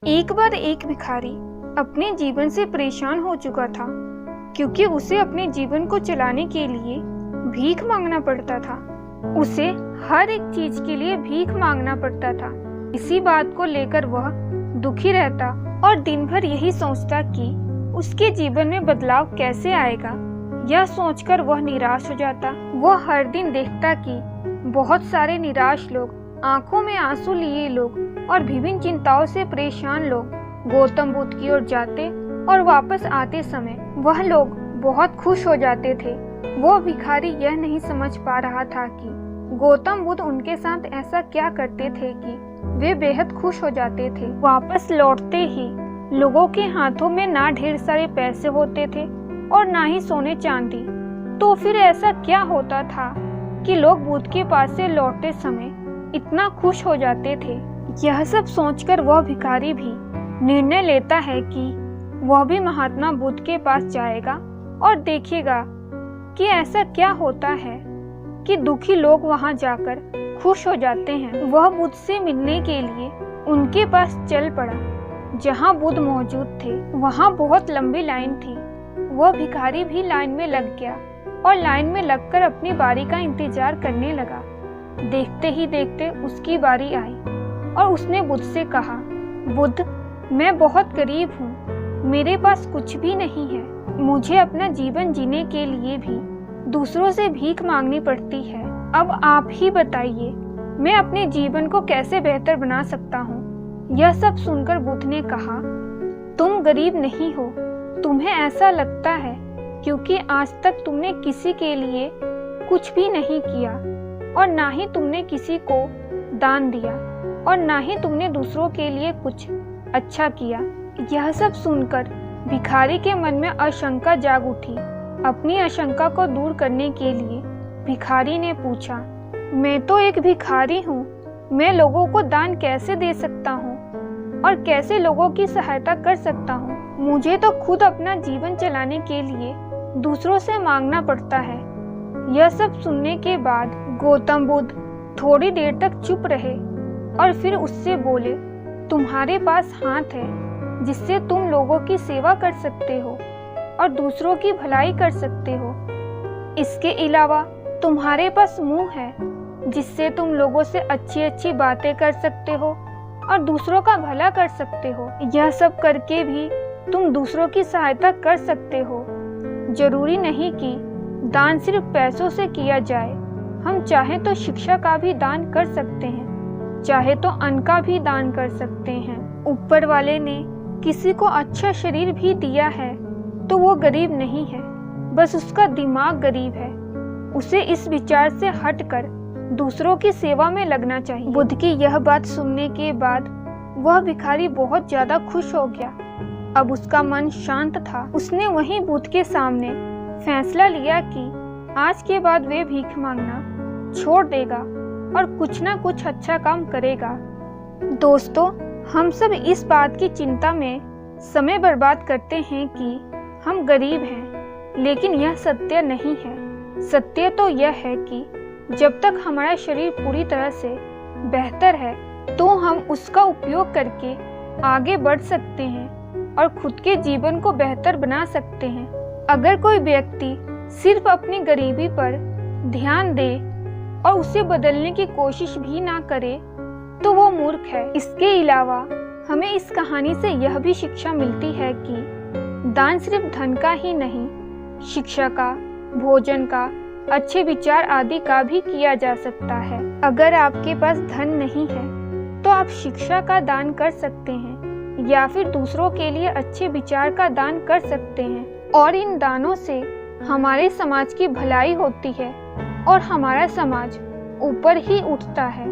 एक बार एक भिखारी अपने जीवन से परेशान हो चुका था, क्योंकि उसे अपने जीवन को चलाने के लिए भीख मांगना पड़ता था। उसे हर एक चीज के लिए भीख मांगना पड़ता था। इसी बात को लेकर वह दुखी रहता और दिन भर यही सोचता कि उसके जीवन में बदलाव कैसे आएगा। यह सोचकर वह निराश हो जाता। वह हर दिन देखता कि बहुत सारे निराश लोग, आंखों में आंसू लिए लोग और विभिन्न चिंताओं से परेशान लोग गौतम बुद्ध की ओर जाते और वापस आते समय वह लोग बहुत खुश हो जाते थे। वो भिखारी यह नहीं समझ पा रहा था कि गौतम बुद्ध उनके साथ ऐसा क्या करते थे कि वे बेहद खुश हो जाते थे। वापस लौटते ही लोगों के हाथों में ना ढेर सारे पैसे होते थे और ना ही सोने चांदी। तो फिर ऐसा क्या होता था कि लोग बुद्ध के पास से लौटते समय इतना खुश हो जाते थे। यह सब सोचकर वह भिखारी भी निर्णय लेता है कि वह भी महात्मा बुद्ध के पास जाएगा और देखेगा कि ऐसा क्या होता है कि दुखी लोग वहां जाकर खुश हो जाते हैं। वह बुद्ध से मिलने के लिए उनके पास चल पड़ा। जहां बुद्ध मौजूद थे वहां बहुत लंबी लाइन थी। वह भिखारी भी लाइन में लग गया और लाइन में लगकर अपनी बारी का इंतजार करने लगा। देखते ही देखते उसकी बारी आई और उसने बुद्ध से कहा, बुद्ध, मैं बहुत गरीब हूँ, मेरे पास कुछ भी नहीं है। मुझे अपना जीवन जीने के लिए भी दूसरों से भीख मांगनी पड़ती है। अब आप ही बताइए, मैं अपने जीवन को कैसे बेहतर बना सकता हूँ। यह सब सुनकर बुद्ध ने कहा, तुम गरीब नहीं हो, तुम्हें ऐसा लगता है क्योंकि आज तक तुमने किसी के लिए कुछ भी नहीं किया और ना ही तुमने किसी को दान दिया और ना ही तुमने दूसरों के लिए कुछ अच्छा किया। यह सब सुनकर भिखारी के मन में आशंका जाग उठी। अपनी आशंका को दूर करने के लिए भिखारी ने पूछा, मैं तो एक भिखारी हूँ, मैं लोगों को दान कैसे दे सकता हूँ और कैसे लोगों की सहायता कर सकता हूँ। मुझे तो खुद अपना जीवन चलाने के लिए दूसरों से मांगना पड़ता है। यह सब सुनने के बाद गौतम बुद्ध थोड़ी देर तक चुप रहे और फिर उससे बोले, तुम्हारे पास हाथ है जिससे तुम लोगों की सेवा कर सकते हो और दूसरों की भलाई कर सकते हो। इसके अलावा तुम्हारे पास मुंह है जिससे तुम लोगों से अच्छी अच्छी बातें कर सकते हो और दूसरों का भला कर सकते हो। यह सब करके भी तुम दूसरों की सहायता कर सकते हो। जरूरी नहीं कि दान सिर्फ पैसों से किया जाए। हम चाहे तो शिक्षा का भी दान कर सकते हैं, चाहे तो अन्न का भी दान कर सकते हैं। ऊपर वाले ने किसी को अच्छा शरीर भी दिया है तो वो गरीब नहीं है, बस उसका दिमाग गरीब है। उसे इस विचार से हटकर दूसरों की सेवा में लगना चाहिए। बुद्ध की यह बात सुनने के बाद वह भिखारी बहुत ज्यादा खुश हो गया। अब उसका मन शांत था। उसने वहीं बुद्ध के सामने फैसला लिया कि आज के बाद वे भीख मांगना छोड़ देगा और कुछ ना कुछ अच्छा काम करेगा। दोस्तों, हम सब इस बात की चिंता में समय बर्बाद करते हैं कि हम गरीब हैं, लेकिन यह सत्य नहीं है। सत्य तो यह है कि जब तक हमारा शरीर पूरी तरह से बेहतर है तो हम उसका उपयोग करके आगे बढ़ सकते हैं और खुद के जीवन को बेहतर बना सकते हैं। अगर कोई व्यक्ति सिर्फ अपनी गरीबी पर ध्यान दे और उसे बदलने की कोशिश भी ना करे तो वो मूर्ख है। इसके अलावा हमें इस कहानी से यह भी शिक्षा मिलती है कि दान सिर्फ धन का ही नहीं, शिक्षा का, भोजन का, अच्छे विचार आदि का भी किया जा सकता है। अगर आपके पास धन नहीं है तो आप शिक्षा का दान कर सकते हैं या फिर दूसरों के लिए अच्छे विचार का दान कर सकते हैं और इन दानों से हमारे समाज की भलाई होती है और हमारा समाज ऊपर ही उठता है।